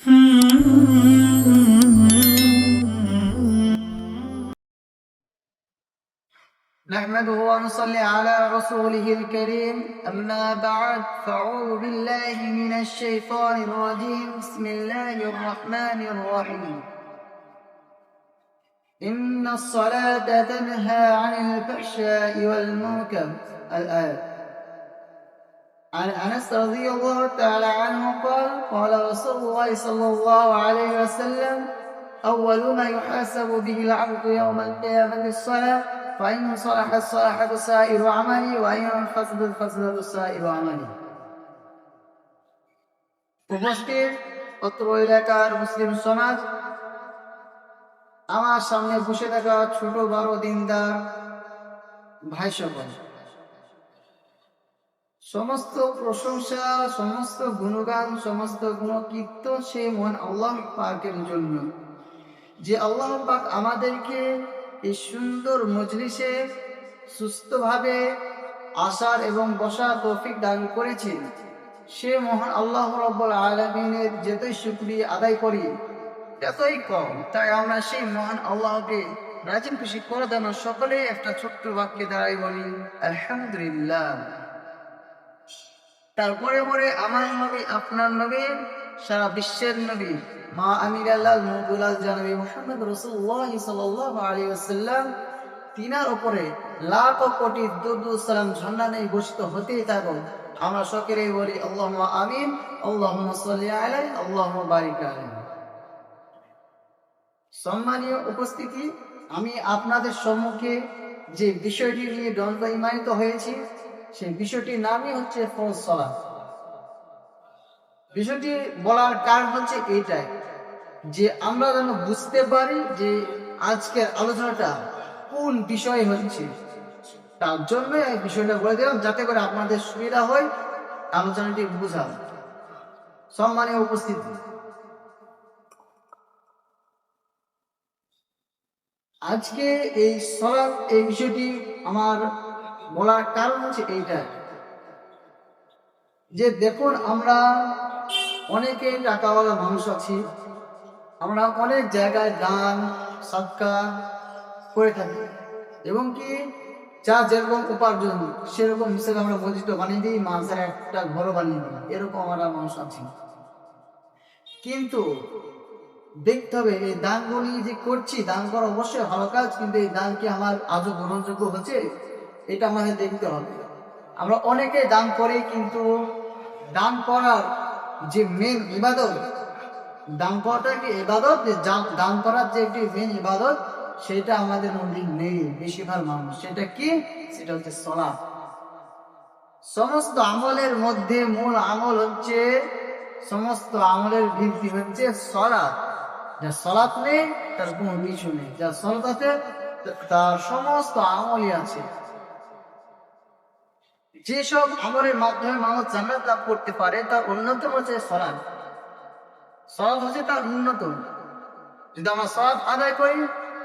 نحمده ونصلي على رسوله الكريم أما بعد فأعوذ بالله من الشيطان الرجيم بسم الله الرحمن الرحيم إن الصلاة تنهى عن الفحشاء والمنكر الآية. عن أنس رضي الله تعالى عنه قال قال رسول الله صلى الله عليه وسلم أول ما يحاسب به العبد يوم القيامة الصلاة فإن صلحت صلحت سائر عملي وإن فسدت فسدت سائر عملي. উপস্থিত অত্র এলাকার মুসলিম সমাজ, আমার সামনে বসে থাকা ছোট বড় দিনদার ভাই সকল, সমস্ত প্রশংসা, সমস্ত গুণগান, সমস্ত গুণকীর্তন সে মহান আল্লাহ পাকের জন্য, যে আল্লাহ পাক আমাদেরকে এই সুন্দর মজলিসে সুস্থভাবে আসার এবং বসার তৌফিক দান করেছেন। সে মহান আল্লাহ রাব্বুল আলামিনের যতই শুকরিয়া আদায় করি ততই কম। তাই আমরা সেই মহান আল্লাহকে রাজি খুশি করে দেন সকলে একটা ছোট্ট বাক্যে দাঁড়াই বলি আলহামদুলিল্লাহ। তারপরে পরে আমার নবী, আপনার নবী, সারা বিশ্বের নবী, মা আমিরাল্লাহ মুহাম্মদুল জানবী মুহাম্মদ রাসূলুল্লাহ সাল্লাল্লাহু আলাইহি ওয়াসাল্লাম, তিনার উপরে লাখ কোটি দুরূদ সালাম ঝর্ণা নেই বর্ষিত হতেই থাকুক। আমরা সকলেই বলি আল্লাহুম্মা আমিন, আল্লাহুম্মা সাল্লি আলাইহি, আল্লাহুম্মা বারিক আলাইহি। সম্মানীয় উপস্থিতি, আমি আপনাদের সম্মুখে যে বিষয়টি নিয়ে দণ্ডায়মানিত হয়েছি সেই বিষয়টির নামই হচ্ছে ফরজ সালাত। বিষয়টি বলার কারণ হচ্ছে এইটাই যে আমরা যেন বুঝতে পারি যে আজকের আলোচনাটা কোন বিষয় হচ্ছে। তার জন্য এই বিষয়টা বলে দিলাম যাতে করে আপনাদের সুবিধা হয় আলোচনাটি বুঝা। সম্মানীয় উপস্থিতি, আজকে এই সালাত এই বিষয়টি আমার বলার কারণ হচ্ছে এইটা যে দেখুন, আমরা অনেকে টাকাওয়ালা মানুষ আছি, আমরা অনেক জায়গায় দান সাদকা করে থাকি এবং কি যা যেরকম উপার্জন সেরকম হিসেবে আমরা মসজিদ বানিয়ে দিই, মাঝে একটা ঘর বানিয়ে দিই, এরকম আমরা মানুষ আছি। কিন্তু দেখতে হবে এই দানগুলি যে করছি, দান করা অবশ্যই ভালো কাজ, কিন্তু এই দান কি আমার আজও গ্রহণযোগ্য হচ্ছে এটা আমাদের দেখতে হবে। আমরা অনেকে দান করি, কিন্তু দান করার যে মেন ইবাদত, দান করাটা কি ইবাদত, দান করার যে একটি মেন ইবাদত সেটা আমাদের মধ্যে নেই বেশিরভাগ মানুষ। সেটা কি? সেটা হচ্ছে সালাত। সমস্ত আমলের মধ্যে মূল আমল হচ্ছে, সমস্ত আমলের ভিত্তি হচ্ছে সালাত। যা সালাত নেই তার কোনো কিছু নেই, যা সালাত আছে তার সমস্ত আমলই আছে। যেসব আমলের মাধ্যমে মানুষ জান্নাত লাভ করতে পারে তার অন্যতম হচ্ছে সালাত। সালাত হচ্ছে তার অন্যতম। যদি আমরা সালাত আদায় করি,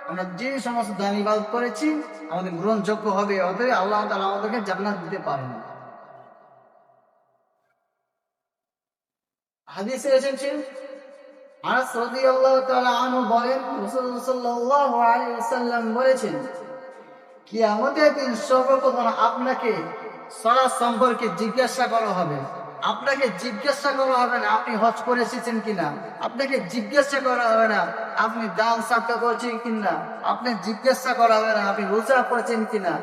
আমরা যে সমস্ত দান ইবাদত করেছি আমাদের গ্রহণযোগ্য হবে, অতএব আল্লাহ তাআলা আমাদেরকে জান্নাত দিতে পারেন। হাদিসে এসেছে, আনাস রাদিয়াল্লাহু তাআলা আনহু বলেন, রাসূলুল্লাহ সাল্লাল্লাহু আলাইহি ওয়াসাল্লাম বলেছেন, কিয়ামতের দিন সর্বপ্রথম আপনাকে সালাত সম্পর্কে জিজ্ঞাসা করা হবে। আপনাকে জিজ্ঞাসা করা হবে না আপনি হজ করে এসেছেন কিনা, আপনাকে জিজ্ঞাসা করা হবে না আপনি দান সাদকা করেছেন কিনা, আপনি জিজ্ঞাসা করা হবে না আপনি রোজা করেছেন কিনা,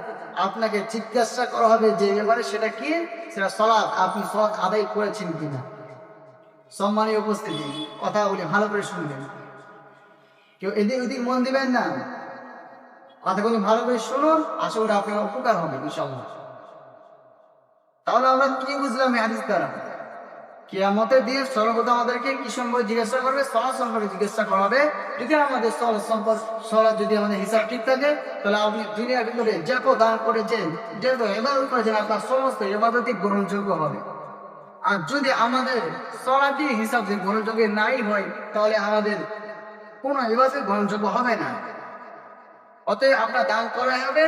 আপনাকে জিজ্ঞাসা করা হবে যে ব্যাপারে সেটা কি, সেটা সালাত, আপনি সালাত আদায় করেছেন কিনা। সম্মানীয় উপস্থিতি, কথাগুলি ভালো করে শুনবেন, কেউ এদিক ওদিক মন দিবেন না, কথাগুলি ভালো করে শুনুন, আশা করি আপনার উপকার হবে ইনশাআল্লাহ। তাহলে আমরা কি বুঝলাম এই হাদিস দ্বারা? কিয়ামতের দিন সর্বপ্রথম আমাদেরকে কি সম্পর্কে জিজ্ঞাসা করবে? সালাত সম্পর্কে জিজ্ঞাসা করা হবে। যদি আমাদের সালাত যদি আমাদের হিসাব ঠিক থাকে, তাহলে আপনি দুনিয়ার ভিতরে যত দান করেছেন, যত ইবাদত করেছেন, আপনার সমস্ত ইবাদতই গ্রহণযোগ্য হবে। আর যদি আমাদের সালাতের হিসাব যে গ্রহণযোগ্য নাই হয়, তাহলে আমাদের কোনো ইবাদত গ্রহণযোগ্য হবে না। অতএব আপনার দান করা হবে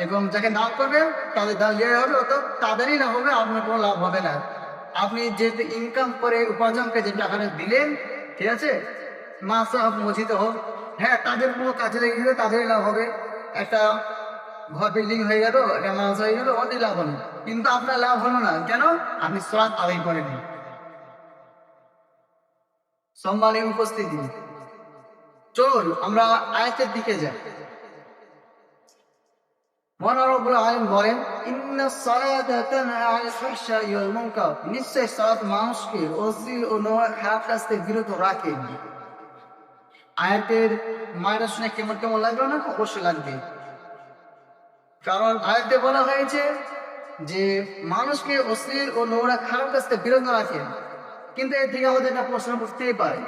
এবং যাকে দান করবে তাদের দান দেওয়া হবে, অত তাদেরই না হবে, আপনার কোনো লাভ হবে না। আপনি যে ইনকাম করে উপার্জন করে যে টাকাটা দিলেন ঠিক আছে, মাদ্রাসা হোক মসজিদে হোক, হ্যাঁ তাদের কোনো কাজে লেগে গেলে তাদেরই লাভ হবে। একটা ঘর বিল্ডিং হয়ে গেল, একটা মাদ্রাসা হয়ে গেল, ওদের লাভ হলো, কিন্তু আপনার লাভ হলো না কেন? আপনি সালাত আদায় করেনি। সম্মানীয় উপস্থিতি, চলুন আমরা আয়াতের দিকে যাই। মহান রব্বুল আলামিন বলেন, ইন্নাস সালাতা তানহা আনিল ফাহশাই ওয়াল মুনকার, নিশ্চয় সালাত মানুষকে অশ্লীল ও নোংরা খারাপ কাজ থেকে বিরত রাখে। আয়াতের মায়েরা শুনে কেমন কেমন লাগলো না? অবশ্যই লাগবে, কারণ আয়াতে বলা হয়েছে যে মানুষকে অশ্লীল ও নোংরা খারাপ কাজ থেকে বিরত রাখেন। কিন্তু এর থেকে আমাদের একটা প্রশ্ন করতেই পারে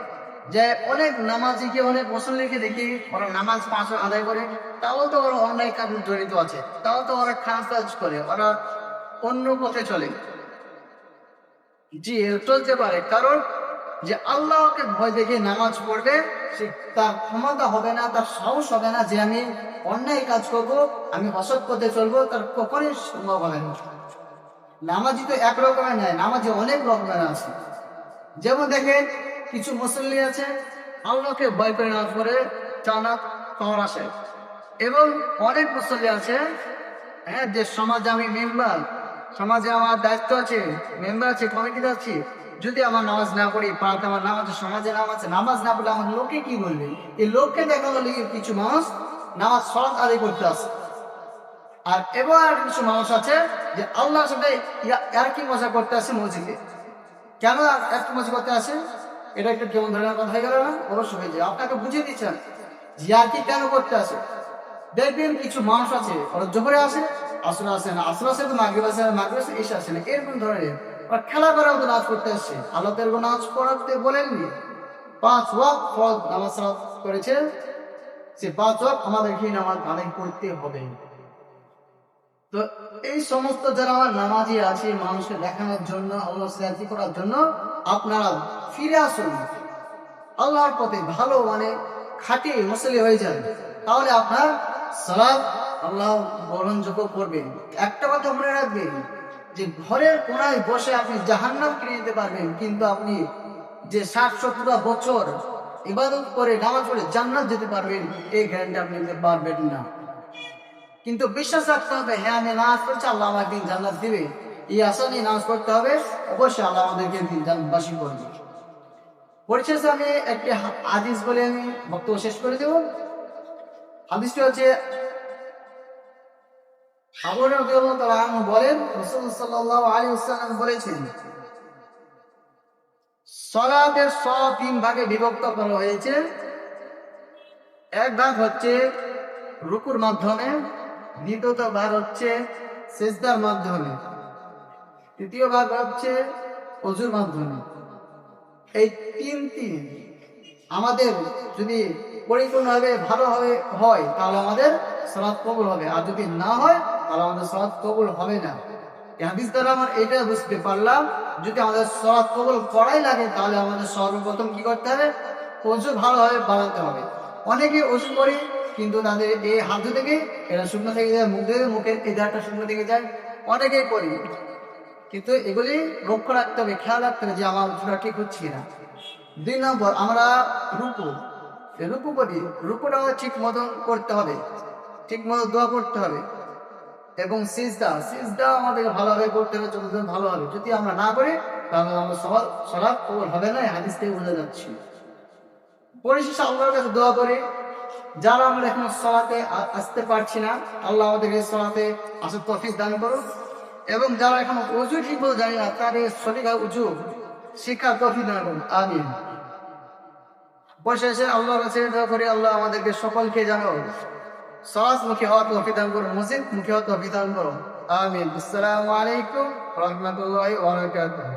যে অনেক নামাজিকে, অনেক মুসল্লিকে দেখি ওরা নামাজ 5 ওয়াক্ত আদায় করে, তাও তো ওরা অন্যায় কাজে জড়িত আছে, তাও তো ওরা খারাপ কাজ করে, ওরা অন্য পথে চলে। জি, চলতে পারে, কারণ যে আল্লাহকে ভয় দেখে নামাজ পড়বে, সে তার ক্ষমতা হবে না, তার সাহস হবে না যে আমি অন্যায় কাজ করব, আমি অসৎ পথে চলবো, তার কখনোই সম্ভব হবে না। নামাজি তো এক রকমের নয়, নামাজি অনেক রকমের আছে। যেমন দেখেন কিছু মুসল্লি আছে আল্লাহকে ভয় করে নামাজ পড়ে, জান্নাত পাওয়ার আসে, এবং অনেক মুসল্লি আছে হ্যাঁ যে সমাজে আমি মেম্বার, সমাজে আমার দায়িত্ব আছে, মেম্বার আছে, কমিটিতে আছি, যদি আমার নামাজ না পড়ি, পাড়াতে আমার নামাজ, সমাজে নামাজ না পড়লে আমার লোকে কি বলবে? এই লোককে দেখানোর লিগে কিছু মানুষ নামাজ সালাত আদায় করতে আসে। আর এবার কিছু মানুষ আছে যে আল্লাহর সাথে আর কি মজা করতে আসে মসজিদে। কেন আর কি মজা করতে আসে? এটা একটা কেমন ধরনের কথা হয়ে গেল না? অবশ্যই হয়ে যায়। আপনাকে বুঝিয়ে দিচ্ছেন যে আর কি কেন করতে আসে। দেখবেন কিছু মানুষ আছে ওরা জোহরে আসে, আসরে আসে না, আসরে আসে তো মাগরিব আসে না, মাগরিব আসে এসে আসে না, এরকম ধরনের ওরা খেলা করার মতো নাচ করতে আসছে। আল্লাহ তাআলা নাচ পড়াতে বলেননি, 5 ওয়াক্ত ফরজ নামাজ করেছে, সে 5 ওয়াক্ত আমাদেরকে নামাজ আদায় করতে হবে। তো এই সমস্ত যারা আমার নামাজি আছে মানুষকে দেখানোর জন্য, আল্লাহ রাজি করার জন্য, আপনারা ফিরে আসুন আল্লাহর পথে, ভালো মানে খাঁটি মুসল্লি হয়ে যান, তাহলে আপনার সালাত আল্লাহ গ্রহণযোগ্য করবেন। একটা কথা মনে রাখবেন যে ঘরের কোনায় বসে আপনি জাহান্নাম কিনে নিতে পারবেন, কিন্তু আপনি যে 60-70 বছর ইবাদত করে নামাজ পড়ে জান্নাত যেতে পারবেন, এই গ্যারান্টি আপনি নিতে পারবেন না। কিন্তু বিশ্বাস রাখতে হবে, হ্যাঁ আমি নামাজ পড়ছি, আল্লাহ আমাকে দিন জান্নাত দিবে, এই আশা নিয়ে নামাজ পড়তে হবে, অবশ্যই আল্লাহ আমাদেরকে দিন জান্নাতবাসী করবে। পরিশেষে আমি একটি হাদিস বলে আমি বক্তব্য শেষ করে দেব। হাদিসটি হচ্ছে আবু হুরায়রা রাদিয়াল্লাহু তাআলা আনহু বলেন, রাসূলুল্লাহ সাল্লাল্লাহু আলাইহি ওয়াসাল্লাম বলেছেন, সালাতের 3 ভাগে বিভক্ত করা হয়েছে। এক ভাগ হচ্ছে রুকুর মাধ্যমে, দ্বিতীয় ভাগ হচ্ছে সিজদার মাধ্যমে, তৃতীয় ভাগ হচ্ছে ওযুর মাধ্যমে। এই তিনটি আমাদের যদি পরিপূর্ণভাবে ভালোভাবে হয় তাহলে আমাদের সালাত কবুল হবে, আর যদি না হয় তাহলে আমাদের সালাত কবুল হবে না। এই হাদিস দ্বারা আমরা এটা বুঝতে পারলাম, যদি আমাদের সালাত কবুল করাই লাগে তাহলে আমাদের সর্বপ্রথম কি করতে হবে? ওযু ভালোভাবে বানাতে হবে। অনেকে ওযু করে কিন্তু তাদের এই হাত থেকে এটা শুকনো থেকে যায়, মুখের এই ধারটা শুকনো থেকে যায়, অনেকেই করি, কিন্তু এগুলি লক্ষ্য রাখতে হবে, খেয়াল রাখতে হবে যে আমার ওযুটা ঠিক হচ্ছে কিনা। 2 নম্বর, আমরা রুকু করি, রুকুটাও ঠিক মতন করতে হবে, ঠিক মতো দোয়া করতে হবে, এবং সিজদা আমাদেরকে ভালোভাবে করতে হবে, যতদিন ভালো হবে। যদি আমরা না করি তাহলে আমরা সালাত কবুল হবে না, এই হাদিস থেকে বোঝা যাচ্ছে। পরিশেষে আল্লাহর কাছে দোয়া করি, যারা আমরা এখন সালাতে আসতে পারছি না, আল্লাহ আমাদেরকে সালাতে আসার তৌফিক দান করুন, এবং যারা এখন ওযু ঠিক মতো জানি না তাদের সঠিক ওযু শিক্ষার তৌফিক দান করুন, আমিন। পরিশেষে আল্লাহর কাছে দোয়া করি, আল্লাহ আমাদেরকে সকলকে যেন সালাতমুখী হওয়ার তৌফিক দান করুন, মসজিদমুখী হওয়ার তৌফিক দান করুন, আমিন। আসসালামু আলাইকুম ওয়া রাহমাতুল্লাহি ওয়া বারাকাতুহু।